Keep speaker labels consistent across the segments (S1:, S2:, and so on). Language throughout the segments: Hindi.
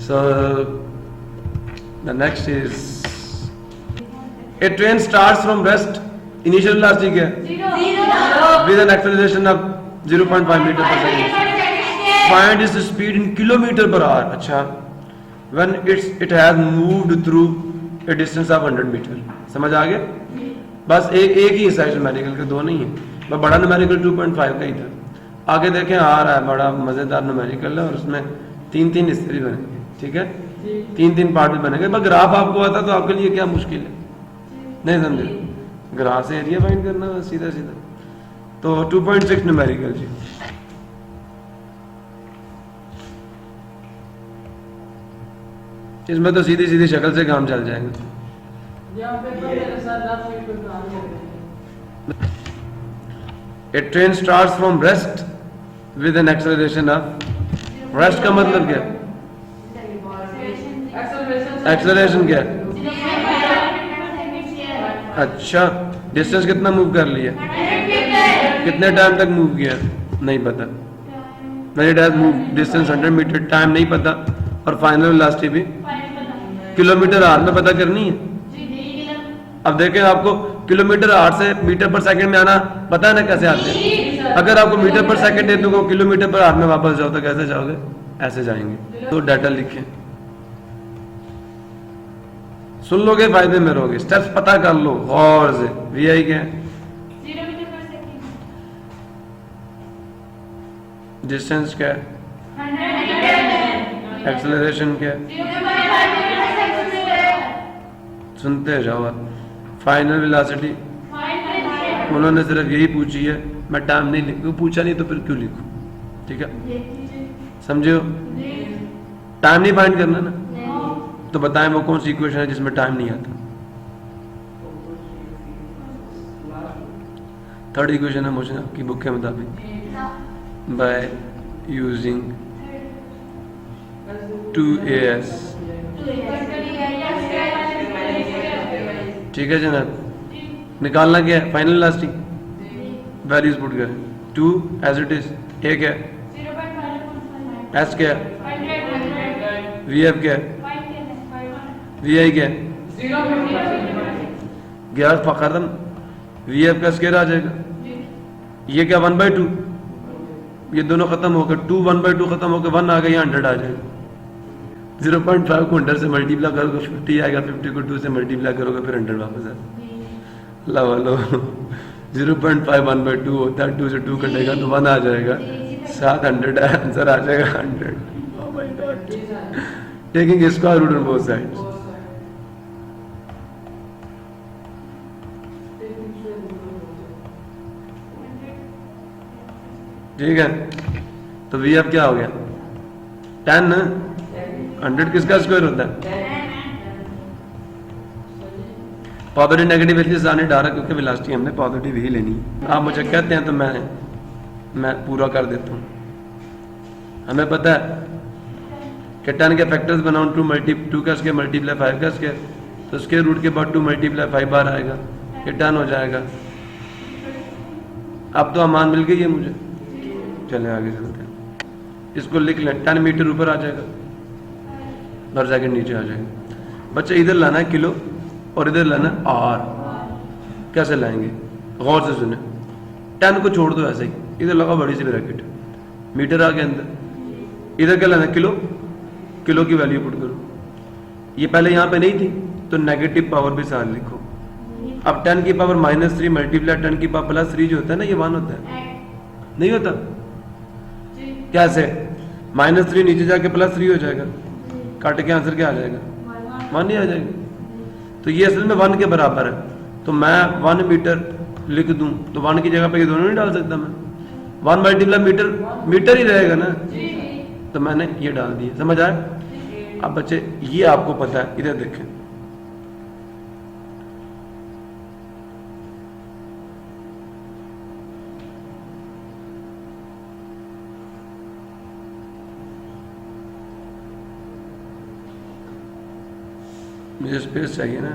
S1: So the next is a train starts from rest. Initial velocity क्या है? With an acceleration of 0.5 meter per second. Find its speed in kilometer per hour. अच्छा, when it has moved through a distance of 100 meter. समझ आ गया? बस एक ही साइज न्यूमेरिकल के, दो नहीं है। बस बड़ा न्यूमेरिकल 2.5 का ही था। आगे देखें आ रहा है बड़ा मजेदार न्यूमेरिकल है और उसमें तीन हिस्से भी बनेंगे, ठीक है? तीन पार्ट भी बनेंगे। बस ग्राफ आपको आता तो आपके लिए क्या मुश्किल है, नहीं समझे? ग्राफ से एरिया फाइंड करना है सीधा सीधा। तो 2.6 न्यूमेरिकल जी। इसमें तो सीधी सीधी शक्ल से काम चल जाएगा। A train starts from rest with an acceleration of, rest का मतलब क्या? एक्सेलरेशन क्या है? अच्छा, डिस्टेंस कितना मूव कर लिया? कितने टाइम तक मूव किया? नहीं पता। When it has moved distance 100 metre, time नहीं पता, और फाइनल वेलोसिटी भी किलोमीटर आवर में पता करनी है। अब देखें, आपको किलोमीटर आवर से मीटर पर सेकंड में आना पता है ना कैसे आते हैं? अगर आपको मीटर पर सेकंड है तो किलोमीटर पर आवर में वापस जाओ तो कैसे जाओगे? ऐसे जाएंगे। तो डाटा लिखें, सुन लोगे फायदे में रहोगे। स्टेप्स पता कर लो और से। वी क्या है? डिस्टेंस क्या है? एक्सेलरेशन क्या है? सुनते जाओ। फाइनल वेलोसिटी उन्होंने सिर्फ यही पूछी है, मैं टाइम नहीं लिखूं, पूछा नहीं तो फिर क्यों लिखूं? ठीक है, समझे हो? टाइम नहीं फाइंड करना ना, तो बताएं वो कौन सी इक्वेशन है जिसमें टाइम नहीं आता? थर्ड इक्वेशन है मुझे आपकी बुक के मुताबिक, बाय यूजिंग 2as। ठीक है जनाब, निकालना क्या है? फाइनल वेलोसिटी, वैल्यूज पुट करें। 2 एज इट इज, ए क्या है? एस क्या है? वी एफ क्या है? वी आई क्या है? 11 फ़खरन वी एफ का स्केयर आ जाएगा। ये क्या 1/2, ये दोनों खत्म होकर 2 1/2 खत्म होकर 1 आ गया, 100 आ जाएगा। 0.5 को 100 से मल्टीप्लाई करोगे 50 आएगा, 50 को 2 से मल्टीप्लाई करोगे फिर 100 वापस आएगा। लो 0.5 1/2 होता है, 2 से 2 कटेगा तो 1 आ जाएगा, 700 आंसर आ जाएगा 100। Oh my god, taking square root on both sides. ठीक है, तो वी अब क्या हो गया? 10 ना? 100 किसका स्क्वायर होता है? पॉजिटिव नेगेटिव वैल्यूज आने डाला क्योंकि वेलोसिटी हमने पॉजिटिव ही लेनी है। आप मुझे कहते हैं तो मैं पूरा कर देता हूँ। हमें पता है कि 10 के फैक्टर्स बनाओ 2 का स्क्वायर मल्टीप्लाई 5 का स्क्वायर, तो स्क्वायर रूट के बाद 2 मल्टीप्लाई 5 बार आएगा, ये 10 हो जाएगा। अब तो अमान मिल गई है मुझे। चले आगे चलते हैं, इसको लिख लें। 10 मीटर ऊपर आ जाएगा और सेकंड नीचे आ जाएगा। बच्चे इधर लाना है किलो और इधर लाना है आर। कैसे लाएंगे? गौर से सुने। 10 को छोड़ दो ऐसे ही, इधर लगा बड़ी सी ब्रैकेट, मीटर आ गया अंदर। इधर क्या लाना है? किलो की वैल्यू पुट करो। ये पहले यहाँ पे नहीं थी तो नेगेटिव पावर भी साथ लिखो। अब 10 की पावर -3 मल्टीप्लाई 10 की पावर +3 जो होता है ना, ये 1 होता है, नहीं होता? कैसे? -3 नीचे जाके +3 हो जाएगा, काट के आंसर क्या आ जाएगा? 1 ही आ जाएगा। तो ये असल में 1 के बराबर है, तो मैं 1 मीटर लिख दूं तो 1 की जगह पे ये दोनों नहीं डाल सकता मैं? 1 मल्टीप्लाई मीटर ही रहेगा ना, तो मैंने ये डाल दिया। समझ आया? अब बच्चे ये आपको पता है, इधर देखें। मुझे स्पेस चाहिए ना,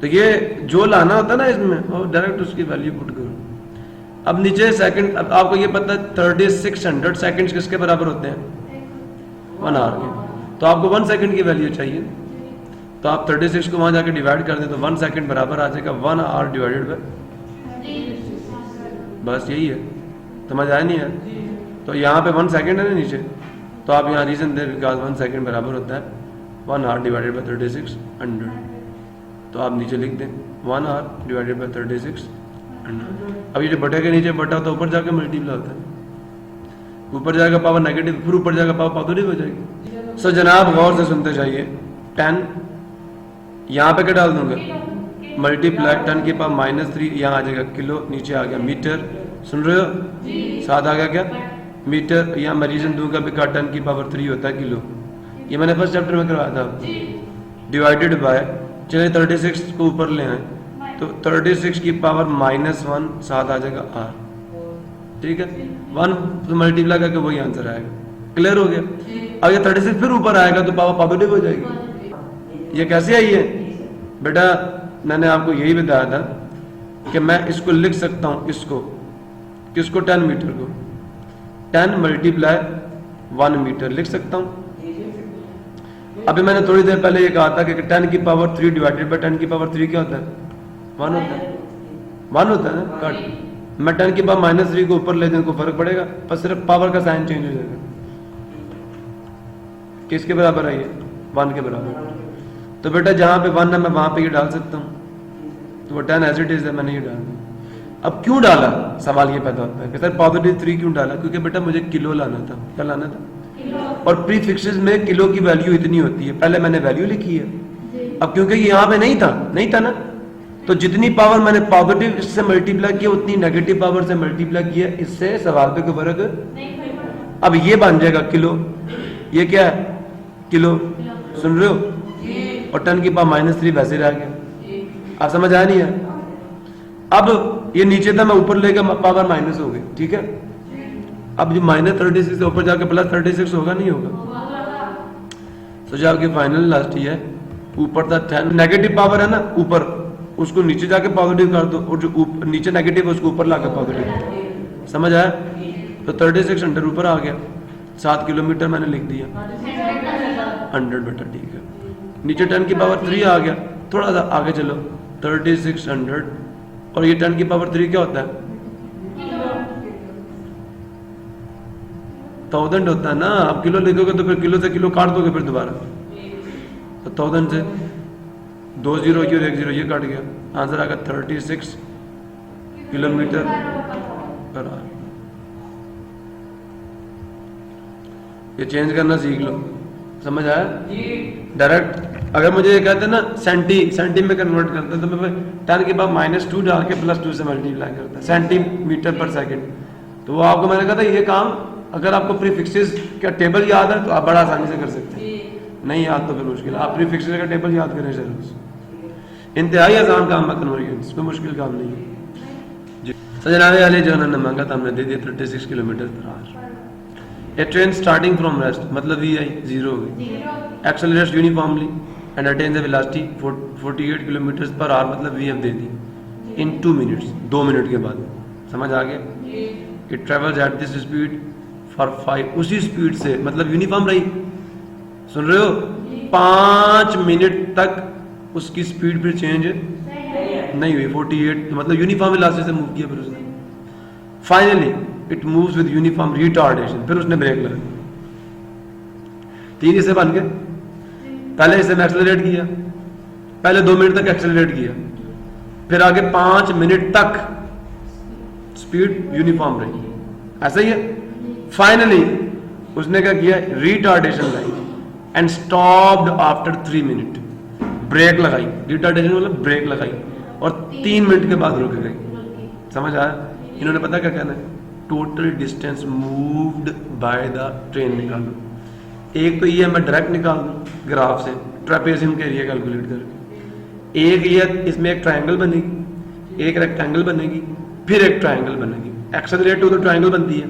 S1: तो ये जो लाना होता है ना इसमें, और डायरेक्ट उसकी वैल्यू पुट करो। अब नीचे सेकंड, अब आपको ये पता है 3600 सेकंड्स किसके बराबर होते हैं? 1 आवर की। तो आपको 1 सेकंड की वैल्यू चाहिए, तो आप 36 को वहां जाके डिवाइड कर दें तो 1 सेकंड बराबर आ जाएगा 1 आवर डिवाइडेड बाय, बस यही है। समझ आया नहीं है? तो यहाँ पे 1 सेकंड है ना नीचे, तो आप यहाँ रीजन दे बिकॉज 1 सेकंड बराबर होता है 1 आवर डिवाइडेड बाय 3600। तो आप नीचे लिख दें 1 आवर डिवाइडेड बाय 3600। अब ये जो बटे के नीचे बटा तो ऊपर जाके मल्टीप्लाई होता है, ऊपर जाएगा पावर नेगेटिव, फिर ऊपर जाएगा पावर पॉजिटिव हो जाएगी। सो जनाब गौर से सुनते जाइए, 10 यहाँ पे क्या डाल दूंगा, मल्टीप्लाई 10 की पावर -3, यहाँ आ जाएगा किलो, नीचे आ गया मीटर। सुन रहे हो? साथ आ गया क्या मीटर, यहाँ मैं रीजन दूंगा बिकॉज 10 की पावर 3 होता है किलो। ये मैंने फर्स्ट चैप्टर में करवाया था आपको। डिवाइडेड बाय, चलिए 36 को ऊपर ले आए तो 36 की पावर -1 साथ आ जाएगा r, ठीक है। 1 तो मल्टीप्लाई करके वही आंसर आएगा। क्लियर हो गया? अब ये 36 फिर ऊपर आएगा तो पावर पॉजिटिव हो जाएगी। ये कैसे आई है बेटा? मैंने आपको यही बताया था कि मैं इसको लिख सकता हूं, इसको किसको, 10 मीटर को 10 मल्टीप्लाई 1 मीटर लिख सकता हूं। अभी मैंने थोड़ी देर पहले ये कहा था कि 10 की पावर 3 डिवाइडेड बाय 10 की पावर 3 क्या होता है? 1 होता है, 1 होता है ना। कट, मैं 10 की पावर -3 को ऊपर ले दूं को फर्क पड़ेगा, पर सिर्फ पावर का साइन चेंज हो जाएगा। किसके बराबर है ये? 1 के बराबर। तो बेटा जहां पे 1 है मैं वहां पे ये डाल सकता हूँ, तो वो 10 एज इट इज है, मैंने ये डाल दिया। अब क्यों डाला, सवाल ये पैदा होता है कि सर पॉजिटिव 3 क्यों डाला? क्योंकि बेटा मुझे किलो लाना था। क्या लाना था? और प्रीफिक्सेस में किलो की वैल्यू इतनी होती है, पहले मैंने वैल्यू लिखी है। अब क्योंकि ये यहाँ पे नहीं था ना, तो जितनी पावर मैंने पॉजिटिव इससे मल्टीप्लाई किया उतनी नेगेटिव पावर से मल्टीप्लाई किया, इससे सवाल पे कोई फर्क। अब ये बन जाएगा किलो, ये क्या है? किलो। सुन रहे हो? और 10 की पावर -3 वैसे रह गया। आप समझ आया नहीं है? अब ये नीचे था, मैं ऊपर ले गया, पावर माइनस हो गई, ठीक है। अब जो -36 से ऊपर जाके +36 होगा, नहीं होगा? तो जो आपकी फाइनल लास्ट ही है, ऊपर था 10, नेगेटिव पावर है ना ऊपर, उसको नीचे जाके पॉजिटिव कर दो, और जो नीचे नेगेटिव है उसको ऊपर लाकर पॉजिटिव। समझ आया? तो 3600 ऊपर आ गया, 7 किलोमीटर मैंने लिख दिया 100 बेटा, ठीक है। नीचे 10 की पावर 3 आ गया, थोड़ा सा आगे चलो 3600, और ये 10 की पावर 3 क्या होता है? 1000 होता है ना। आप किलो लिखोगे तो फिर किलो से किलो काट दोगे फिर दोबारा, तो 1000 से 2 0 और 1 0 ये काट गया, आंसर आ गया 36 किलोमीटर पर आवर। ये चेंज करना सीख लो। समझ आया? डायरेक्ट अगर मुझे ये कहते ना सेंटी में कन्वर्ट करते तो मैं 10 के बाद -2 डाल के +2 से मल्टीप्लाई करता, सेंटीमीटर पर सेकंड। तो वो आपको मैंने कहा था ये काम अगर आपको प्रीफिक्सेस का टेबल याद है तो आप बड़ा आसानी से कर सकते हैं, नहीं याद तो फिर मुश्किल। आप प्रीफिक्सेस का टेबल याद करें जरूर, इंतहाई आसान काम है कन्वर्जेंस, कोई मुश्किल काम नहीं है जी। सजनावे वाले जो उन्होंने मांगा था हमने दे दिया 36 kilometre per hour. A train starting from rest, मतलब वी आई 0 हो गई, accelerates uniformly and attains the velocity 48 kilometre per hour, मतलब वी हैव दे दी इन 2 मिनट्स, 2 मिनट के बाद। समझ आ गया? It travels at this speed for 5, उसी स्पीड से, मतलब यूनिफॉर्म रही। सुन रहे हो? 5 मिनट तक उसकी स्पीड फिर चेंज नहीं हुई, 48, मतलब यूनिफॉर्म वेलोसिटी से मूव किया फिर उसने। Finally it moves with uniform retardation, फिर उसने ब्रेक लगाई। 3 हिस्से बन गए, पहले हिस्से में एक्सेलरेट किया, पहले 2 मिनट तक एक्सेलरेट किया, फिर आगे 5 मिनट तक स्पीड यूनिफॉर्म रही, ऐसा ही है। फाइनली उसने क्या किया? रिटार्डेशन लाई and stopped after 3 minute, brake लगाई, रिटार्डेशन मतलब ब्रेक लगाई, और 3 मिनट के बाद रुक गई। समझ आया? इन्होंने पता क्या कहना है? Total distance moved by the train निकालो। एक तो ये मैं डायरेक्ट निकाल दूं ग्राफ से, ट्रेपेजियम का एरिया कैलकुलेट करके। एक ये इसमें एक ट्रायंगल बनेगी, एक रेक्टेंगल बनेगी, फिर एक ट्रायंगल बनेगी। एक्सेलरेट हो तो ट्रायंगल बनती है,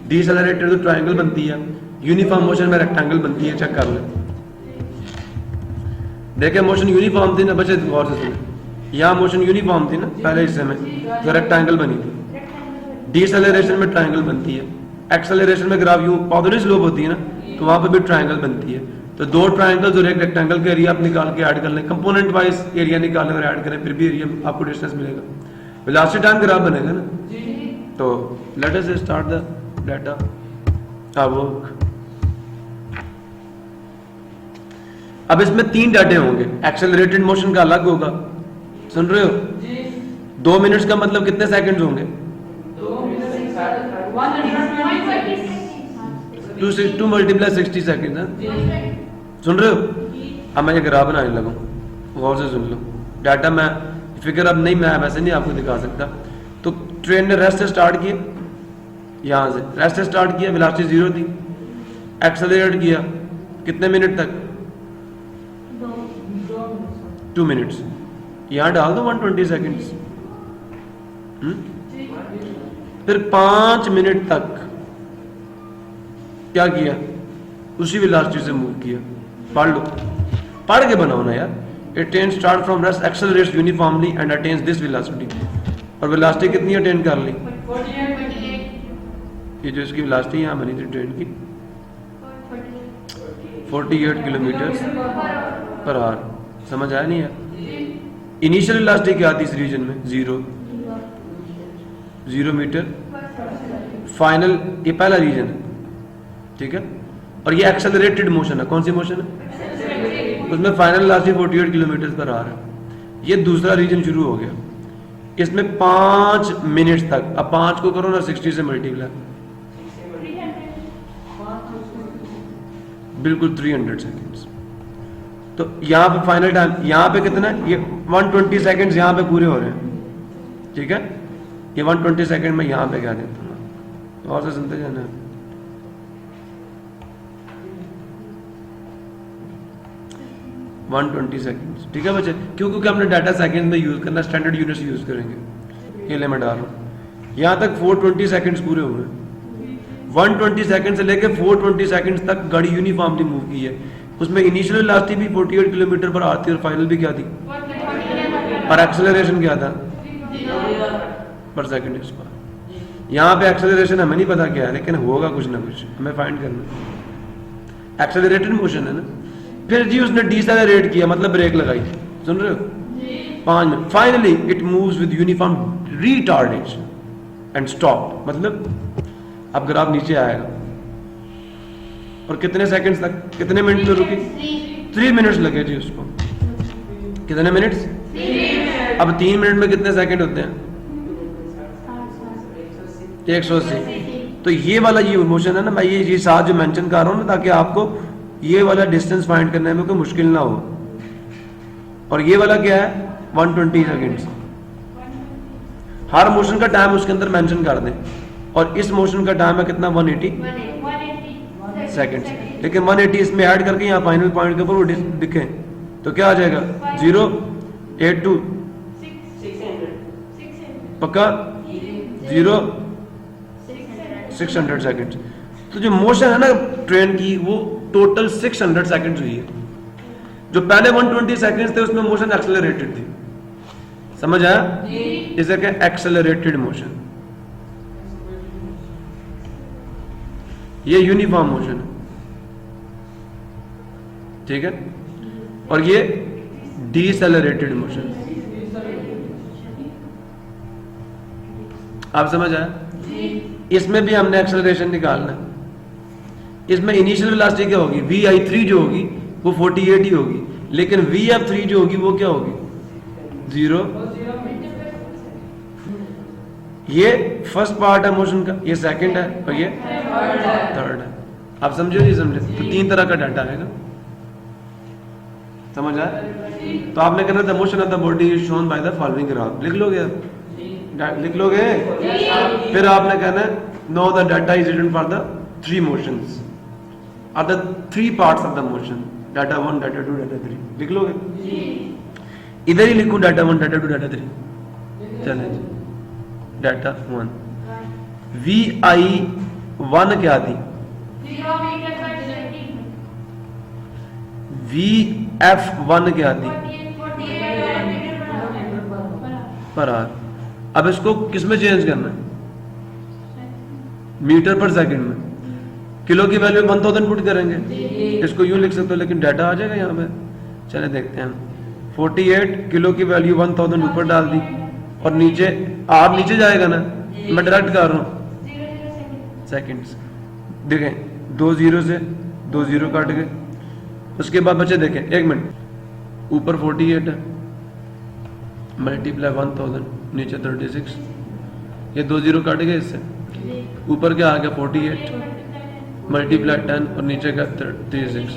S1: डिसेलरेटेड तो ट्रायंगल बनती है, यूनिफॉर्म मोशन में रेक्टेंगल बनती है। चेक कर ले, देखे मोशन यूनिफॉर्म थी ना बच्चे, गौर से सुने, यहाँ मोशन यूनिफॉर्म थी ना पहले हिस्से में, तो रेक्टेंगल बनी थी। डिसेलरेशन में ट्रायंगल बनती है, एक्सेलरेशन में ग्राफ यूं पॉजिटिव स्लोप होती है ना, तो वहां पर भी ट्रायंगल बनती है। तो दो ट्रायंगल्स और एक रेक्टेंगल का एरिया आप निकाल के ऐड कर लें, कंपोनेंट वाइज एरिया निकालें और ऐड करें, फिर भी एरिया आपको डिस्टेंस मिलेगा, वेलोसिटी टाइम ग्राफ बनेगा ना। तो let us start the data work. अब इसमें 3 डाटे होंगे, एक्सेलरेटेड मोशन का अलग होगा, सुन रहे हो? 2 मिनट्स का मतलब कितने सेकंड्स होंगे? 2 मल्टीप्लाई 60 सेकंड, सुन रहे हो? अब मैं ये ग्राफ बनाने लगा, गौर से सुन लो। डाटा मैं फिगर अब नहीं, मैं वैसे नहीं आपको दिखा सकता। तो ट्रेन ने रेस्ट स्टार्ट किया, यहाँ से रेस्ट स्टार्ट किया, वेलोसिटी 0 थी, एक्सेलरेट किया कितने मिनट तक? 2 मिनट्स। यहाँ डाल दो 120 सेकंड्स। फिर 5 मिनट तक क्या किया? उसी वेलोसिटी से मूव किया। पढ़ लो, पढ़ के बनाओ ना यार। It train start from rest, accelerates uniformly and attains this velocity। और वेलोसिटी कितनी अटेन कर ली? 48। ये जो इसकी वेलोसिटी यहाँ बनी थी ट्रेन की 48 किलोमीटर पर आवर। समझ आया नहीं यार? इनिशियल वेलोसिटी क्या थी इस रीजन में? 0 मीटर। फाइनल, ये पहला रीजन है, ठीक है। और ये एक्सेलरेटेड मोशन है। कौन सी मोशन है? उसमें फाइनल वेलोसिटी 48 किलोमीटर पर आ रहा है। ये दूसरा रीजन शुरू हो गया, इसमें 5 मिनट तक। अब 5 को करो ना 60 से मल्टीप्लाई, बिल्कुल 300 सेकेंड्स। तो यहाँ पे फाइनल टाइम, यहाँ पे कितना? ये 120 सेकेंड्स यहाँ पे पूरे हो रहे हैं, ठीक है। ये 120 सेकेंड में यहाँ पे क्या देता हूँ, और से सुनते जाना। 120 सेकेंड्स, ठीक है बच्चे। क्योंकि हमने डाटा सेकेंड में यूज करना, स्टैंडर्ड यूनिट्स यूज करेंगे। ये ले मैं डाल रहा हूँ, यहाँ तक 420 सेकेंड्स पूरे हुए। 120 सेकेंड से लेकर 420 सेकेंड्स तक गाड़ी यूनिफॉर्मली मूव की है। उसमें इनिशियल वेलोसिटी भी 48 किलोमीटर पर आती है और फाइनल भी क्या थी? और एक्सेलरेशन क्या था? पर सेकेंड। इस बार यहाँ पे एक्सेलरेशन हमें नहीं पता क्या है, लेकिन होगा कुछ ना कुछ, हमें फाइंड करना। एक्सेलरेटेड मोशन है ना। फिर जी उसने डिसेलरेट किया, मतलब ब्रेक लगाई, सुन रहे हो? 5 minute. Finally it moves with uniform retardation and stop, मतलब अब ग्राफ नीचे आएगा। और कितने सेकंड्स तक, कितने मिनट में रुकी? 3 मिनट्स लगे जी उसको। कितने मिनट्स? 3 अब 3 मिनट में कितने सेकंड होते हैं? 180। तो ये वाला ये मोशन है ना, मैं ये साथ जो मेंशन कर रहा हूँ ना, ताकि आपको ये वाला डिस्टेंस फाइंड करने में कोई मुश्किल ना हो। और ये वाला क्या है? 120 सेकेंड्स। हर मोशन का टाइम उसके अंदर मेंशन कर दें। और इस मोशन का टाइम है कितना? 180 सेकेंड्स। लेकिन 180 इसमें ऐड करके यहाँ फाइनल पॉइंट के ऊपर वो दिखे तो क्या आ जाएगा? 082 पक्का 600 सेकेंड्स। तो जो मोशन है ना ट्रेन की, वो टोटल 600 सेकेंड्स हुई है। जो पहले 120 सेकेंड्स थे उसमें मोशन एक्सेलरेटेड थी। समझ आया? इसे क्या? Accelerated motion. ये यूनिफॉर्म मोशन है, ठीक है। और ये डिसेलरेटेड मोशन। आप समझ आया? इसमें भी हमने एक्सेलरेशन निकालना है। इसमें इनिशियल वेलोसिटी क्या होगी? vi3 जो होगी वो 48 ही होगी, लेकिन vf3 जो होगी वो क्या होगी? 0। ये फर्स्ट पार्ट है मोशन का, ये सेकंड है और ये थर्ड है। आप समझो नहीं समझे? तो 3 तरह का डाटा आएगा। समझ आया? तो आपने कहना था motion of the body is shown by the following graph. लिख लोगे आप? लिख लोगे? फिर आपने कहना है no the data is written for the 3 motions are the 3 parts of the motion, data 1, data 2, data 3। लिख लोगे? इधर ही लिखूं डाटा 1, डाटा 2, डाटा 3। चलें, डाटा 1 vi1 क्या थी? vf1 क्या थी? पर आर। अब इसको किस में चेंज करना है? मीटर पर सेकंड में। किलो की वैल्यू 1000 पुट करेंगे, इसको यूं लिख सकते हो, लेकिन डाटा आ जाएगा यहाँ पे। चले देखते हैं। 48 किलो की वैल्यू 1000 ऊपर डाल दी, और नीचे आर नीचे जाएगा ना, मैं डायरेक्ट कर रहा हूँ सेकंड्स। देखें 2 0 से 2 0 काट गए। उसके बाद बच्चे देखें, 1 मिनट, ऊपर 48 है, मल्टीप्लाई 1000, नीचे 36, ये 2 0 काट गए इससे। ऊपर क्या आ गया 48, मल्टीप्लाई 10 और नीचे का 36।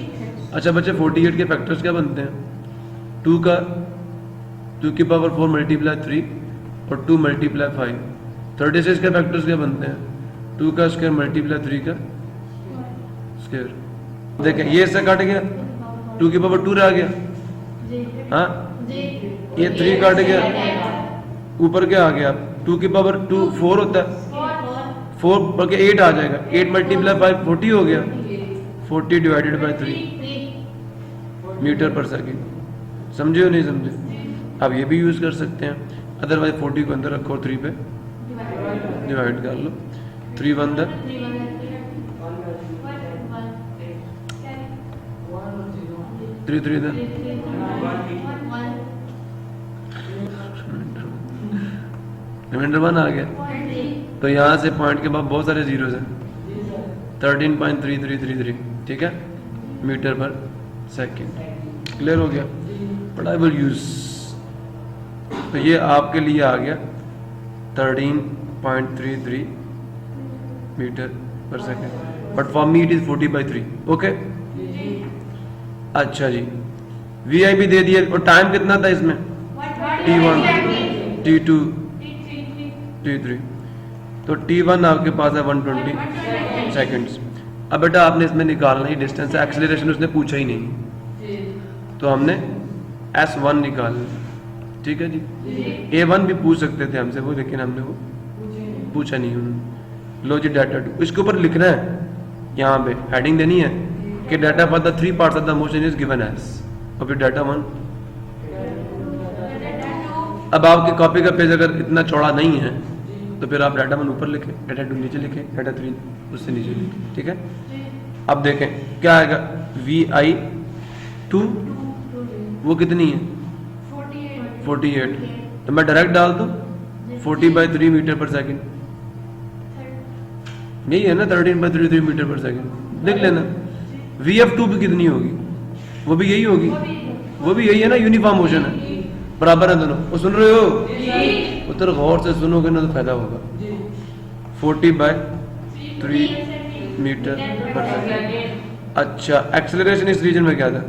S1: अच्छा बच्चे 48 के फैक्टर्स क्या बनते हैं? 2 का 2 की पावर 4 मल्टीप्लाई 3 और 2 मल्टीप्लाई 5। 36 के फैक्टर्स क्या बनते हैं? 2 का स्क्वायर मल्टीप्लाई 3 का स्क्वायर। देखें ये इससे काट गया, 2 की पावर 2 रह गया, हाँ ये 3 काट गया, ऊपर क्या आ गया 2 की पावर 2 4 होता है, 4 बल्कि 8 आ जाएगा, 8 मल्टीप्लाई 5 40 हो गया, 40 divided by 3 metre per second. समझे हो नहीं समझे? आप ये भी यूज कर सकते हैं, अदरवाइज 40 को अंदर रखो और 3 पे डिवाइड कर लो। 3 1 दर 3 3 दर रिमाइंडर 1 आ गया। तो यहाँ से पॉइंट के बाद बहुत सारे जीरोस हैं, 13.3333, ठीक है, मीटर पर सेकंड। क्लियर हो गया? बट आई विल यूज, तो ये आपके लिए आ गया 13.33 metre per second, but for me it is 40/3। Okay, अच्छा जी, VI भी दे दिए, और टाइम कितना था इसमें? T1 T2 T3। तो T1 आपके पास है 120 सेकंड्स। अब बेटा आपने इसमें निकालना ही डिस्टेंस है, एक्सेलरेशन उसने पूछा ही नहीं, तो हमने S1 निकालना, ठीक है जी। A1 भी पूछ सकते थे हमसे वो, लेकिन हमने वो पूछा नहीं उन्होंने। लो जी डाटा 2, इसके ऊपर लिखना है, यहाँ पे हेडिंग देनी है कि data for the 3 parts of the motion is given as, और फिर डाटा 1। अब आपकी कॉपी का पेज अगर इतना चौड़ा नहीं है तो फिर आप डाटा 1 ऊपर लिखें, डाटा 2 नीचे लिखें, डाटा 3 उससे नीचे लिखें, ठीक है। अब देखें क्या आएगा, VI2 वो कितनी है 48, तो मैं डायरेक्ट डाल दूं 40/3 मीटर पर सेकंड, यही है ना 13/33 मीटर पर सेकंड। देख लेना VF2 भी कितनी होगी, वो भी यही होगी, वो भी यही है ना, यूनिफॉर्म मोशन है, बराबर है दोनों। वो सुन रहे हो? उधर गौर से सुनोगे ना तो फायदा होगा। 40/3 मीटर पर सेकंड। अच्छा, एक्सेलरेशन इस रीजन में क्या था?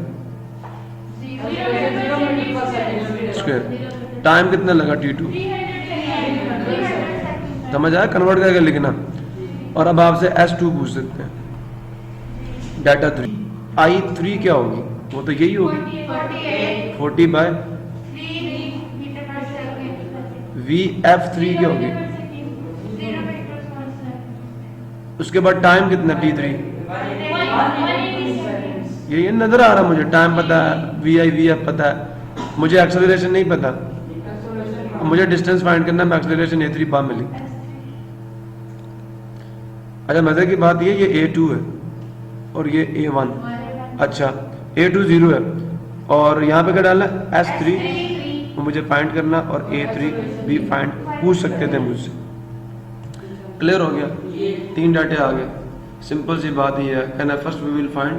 S1: स्क्वायर। टाइम कितना लगा T2? समझ आया? कन्वर्ट करके लिखना। और अब आपसे S2 पूछ सकते हैं, डाटा 3। I3 क्या होगी? वो तो यही होगी 40/3। VF3 क्या होगी? उसके बाद टाइम कितना T3? ये नजर आ रहा मुझे, टाइम पता है, VF पता है, मुझे एक्सेलरेशन नहीं पता, मुझे डिस्टेंस फाइंड करना, मैं एक्सेलरेशन A3 पा मिली। अच्छा मजे की बात ये A2 है और ये A1। अच्छा A2 0 है और यहाँ पे क्या डालना है S3, तो मुझे फाइंड करना, और A3 भी फाइंड पूछ सकते थे मुझसे। क्लियर हो गया? 3 डाटे आ गए। सिंपल सी बात ये है, first we will find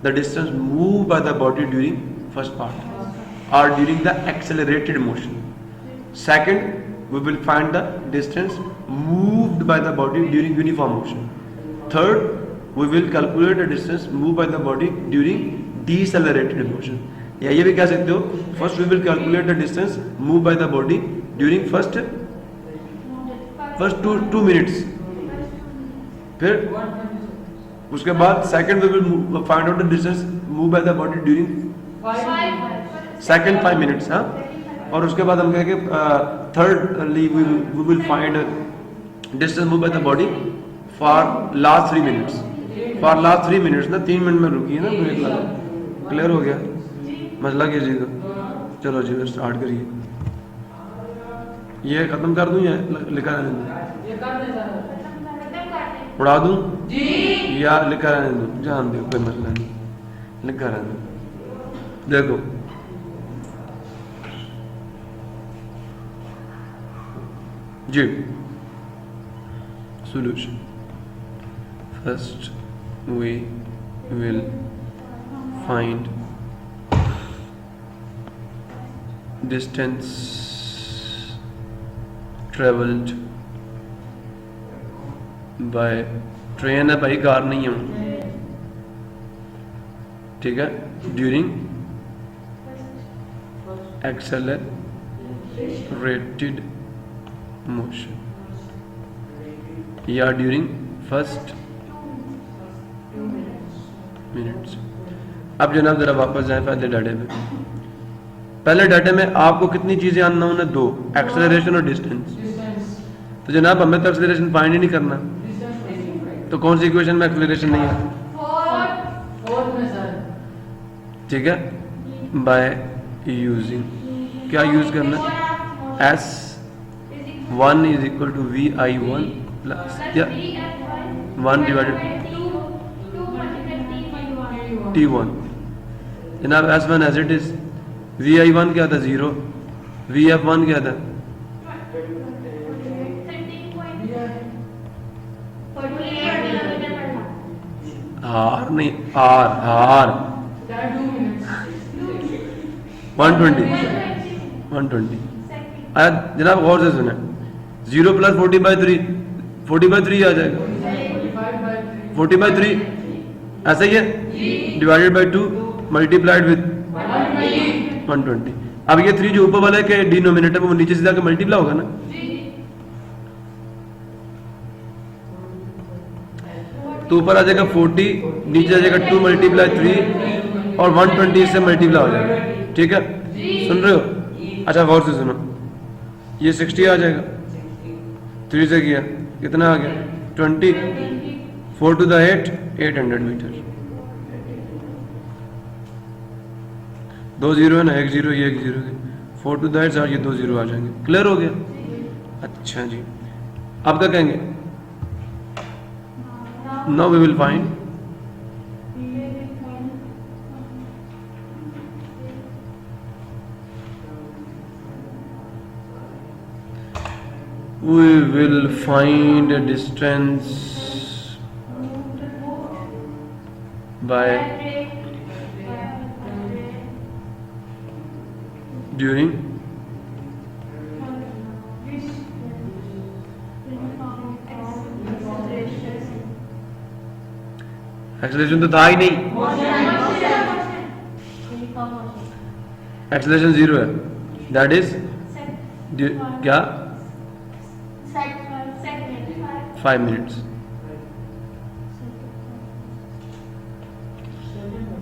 S1: the distance move by the body during first part और during the accelerated motion. Second we will find the distance moved by the body during uniform motion. Third we will calculate the distance move by the body during decelerated motion, या ये भी कह सकते हो, first we will calculate the distance move by the body during first 2 minutes. फिर उसके बाद second we will find out the distance move by the body during second 5 minutes. हाँ, और उसके बाद हम कहेंगे thirdly we will find distance move by the body for last 3 minutes. For last 3 minutes ना, 3 मिनट में रुकी है ना ब्रेक लगा। क्लियर हो गया? मसला कीजिएगा। चलो जी स्टार्ट करिए। ये खत्म कर दूं या लिखा रहने दूं? उड़ा दूं या लिखा रहने दूं? जान दो, कोई मसला नहीं, लिखा रहने दो। देखो जी, solution. First we will find distance traveled by train है भाई, कार नहीं है, ठीक है, during accelerated motion या ड्यूरिंग फर्स्ट मिनट्स। अब जनाब जरा वापस जाएं पहले डाटे में। पहले डाटे में आपको कितनी चीजें अननोन है? 2, एक्सेलरेशन और डिस्टेंस। तो जनाब हमें तो एक्सेलरेशन फाइंड ही नहीं करना, तो कौन सी इक्वेशन में एक्सेलरेशन नहीं है? ठीक है, बाय यूजिंग क्या यूज करना? S1 is equal to VI1 plus या 1 डिवाइडेड T1। जनाब S1 as it is, VI1 क्या था? 0, VF1 क्या था? हार नहीं, हार 120। जनाब गौर से सुने, 0 प्लस 40/3 40/3 आ जाएगा, 40/3 ऐसा ही है, डिवाइडेड बाई 2 मल्टीप्लाइड विद 120। अब ये 3 जो ऊपर वाला है कि डिनोमिनेटर में वो नीचे से जाकर मल्टीप्लाई होगा ना, तो ऊपर आ जाएगा 40, नीचे आ जाएगा 2 मल्टीप्लाई 3 और 120 से मल्टीप्लाई हो जाएगा। ठीक है, सुन रहे हो? अच्छा गौर से सुनो, ये 60 आ जाएगा, 3 से किया कितना आ गया? 20, 4 to the 8 800 मीटर। 2 0 है ना, 1 0 ये 1 0, 4 to the 8 ये 2 0 आ जाएंगे। क्लियर हो गया? अच्छा जी, अब क्या कहेंगे? Now we will find a distance by during acceleration तो था ही नहीं, एक्सेलरेशन 0 है, दैट इज क्या? 5 मिनट्स।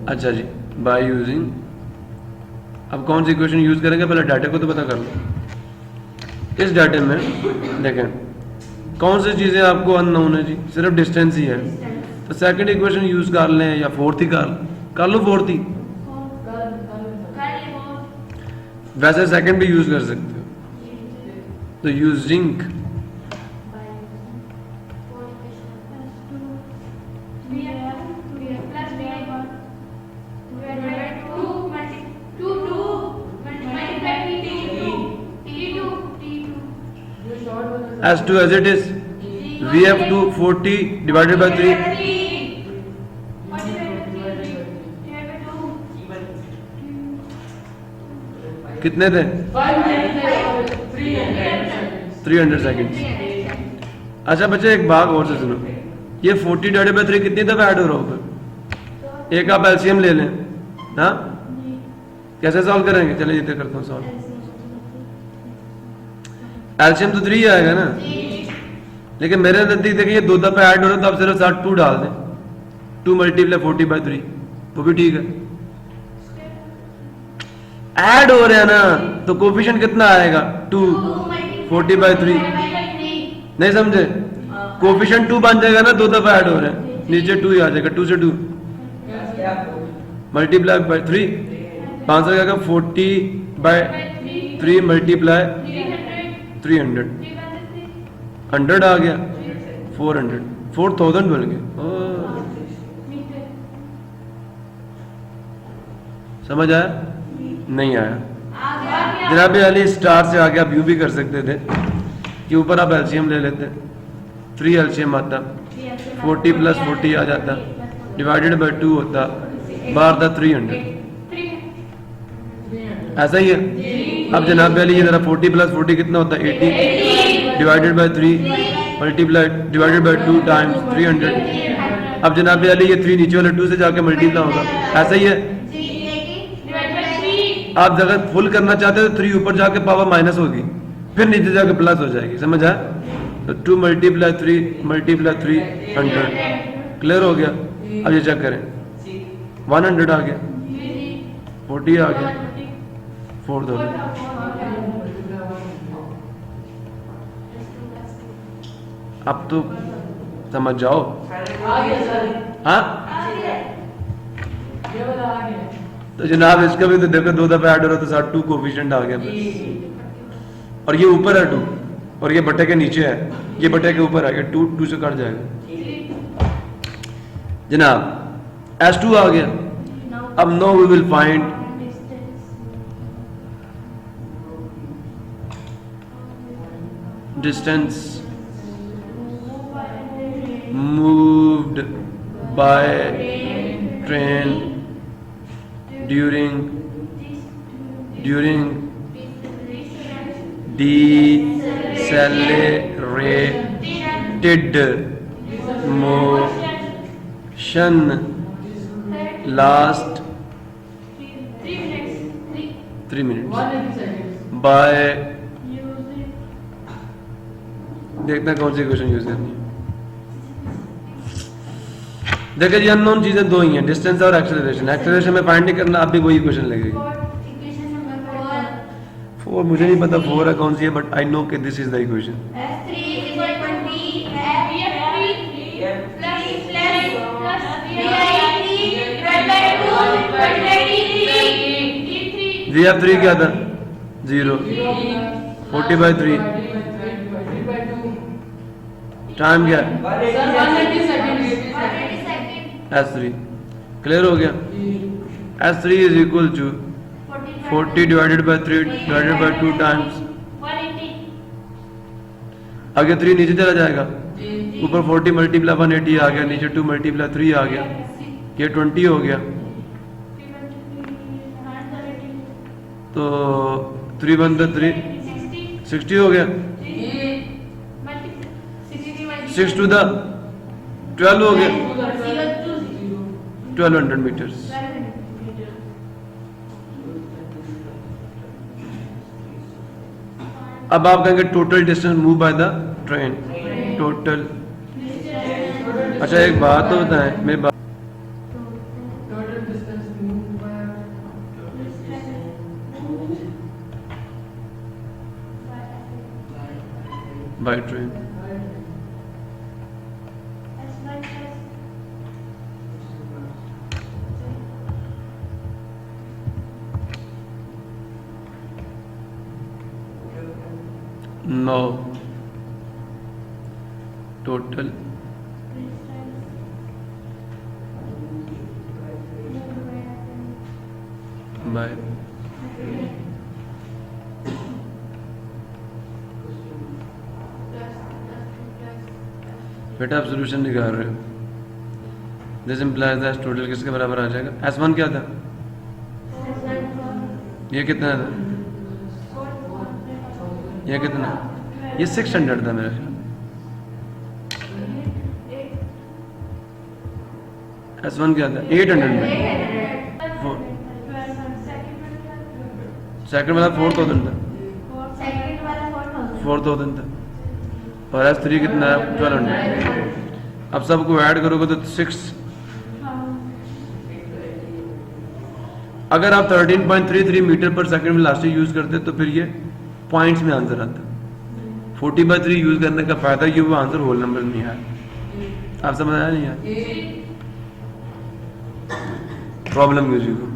S1: अच्छा जी, बाय यूजिंग, अब कौन सी इक्वेशन यूज करेंगे? पहले डाटा को तो पता कर लो। इस डाटे में देखें कौन सी चीजें आपको अननोन है जी, सिर्फ डिस्टेंस ही है, तो सेकंड इक्वेशन यूज कर लें या फोर्थ ही कर लो फोर्थ ही, वैसे सेकंड भी यूज कर सकते हो। तो using S2 as it is, VF2 40 divided by 3, कितने थे? 300 सेकेंड। अच्छा बच्चे एक बात और से सुनो, ये 40 डिवाइडेड बाय 3 कितनी दफा ऐड हो रहा होगा? एक आप एलसीएम ले लें, हाँ कैसे सॉल्व करेंगे? चलिए ये करता हूँ सॉल्व। एलसीएम तो 3 आएगा ना, लेकिन मेरे नजदीक देखिए ये 2 दफा ऐड हो रहा है, तो आप सिर्फ 2 डाल दें, 2 मल्टीप्लाई 40/3, वो भी ठीक है। ऐड हो रहे हैं ना, तो कोफिशिएंट कितना आएगा? 2 40/3, नहीं समझे? कोफिशिएंट 2 बन जाएगा ना, 2 दफा ऐड हो रहे हैं, नीचे 2 ही आ जाएगा, 2 से 2 मल्टीप्लाई बाय 3, 5 आ जाएगा, 40/3 मल्टीप्लाई 300, 100 आ गया, 400। 4000 बन गए। समझ आया? नहीं आया। जनाब अली स्टार से आगे आप यूँ भी कर सकते थे कि ऊपर आप एलसीएम ले लेते, 3 एलसीएम आता, 40 + 40 आ जाता, डिवाइडेड बाय 2 होता, बाहर था 300। ऐसा ही है। अब जनाब अली ये जरा 40 + 40 कितना होता है? 80 divided by 3 multiply divided by 2 times 300। अब जनाब अली ये 3 नीचे वाले 2 से जाके मल्टीप्लाई होगा। ऐसा ही है। आप अगर फुल करना चाहते हो तो 3 ऊपर जाके पावर माइनस होगी, फिर नीचे जाके प्लस हो जाएगी। समझ आया? तो 2 × 3 × 300 क्लियर हो गया। अब ये चेक करें, 100 आ गया, 40 आ गया, 4000। अब तो समझ जाओ। हाँ तो जनाब इसका भी तो देखो 2 दफे ऐड हो रहा तो साथ 2 कोफिशिएंट आ गया बस। और ये ऊपर है 2 और ये बटे के नीचे है, ये बटे के ऊपर है, 2 से कट जाएगा। जनाब S2 आ गया। अब no we will find distance moved by train during decelerated motion last 3 minutes by देखना कौन सी क्वेश्चन यूज करनी है। देखिए जी अननोन चीजें 2 ही हैं, डिस्टेंस और एक्सेलरेशन। एक्सेलरेशन में फाइंड नहीं करना, आप भी वही क्वेश्चन लगेगी। 4 मुझे नहीं पता 4 है कौन सी है, बट आई नो कि this is the equation. VF3 क्या था? 0। 40/3 टाइम क्या है? S3 क्लियर हो गया। S3 is equal to 40 divided by 3 divided by 2 times, आगे 3 नीचे चला जाएगा, ऊपर 40 × 180 आ गया, नीचे 2 × 3 आ गया, ये 20 हो गया। तो 3 × 1 3 60 हो गया। 6 × 2 12 हो गया, 1200 मीटर्स। अब आप कहेंगे total distance move by the train, total. अच्छा एक बात तो बताएं, मेरी बात by train. No total by बेटा आप सोल्यूशन निकाल रहे हो। दिस इम्प्लाइज दैट टोटल किसके बराबर आ जाएगा? S1 क्या था? ये कितना था? ये कितना? ये 600 था मेरा ख्याल। S1 क्या था? 800 में। सेकंड वाला 4000 था, 4000 था। और S3 कितना है? 1200। अब सबको ऐड करोगे तो 6। अगर आप 13.33 metre per second velocity use करते तो फिर ये पॉइंट्स में आंसर आता। 40/3 यूज करने का फायदा ये वो आंसर होल नंबर में है। आप समझ आया नहीं है? प्रॉब्लम किसी को?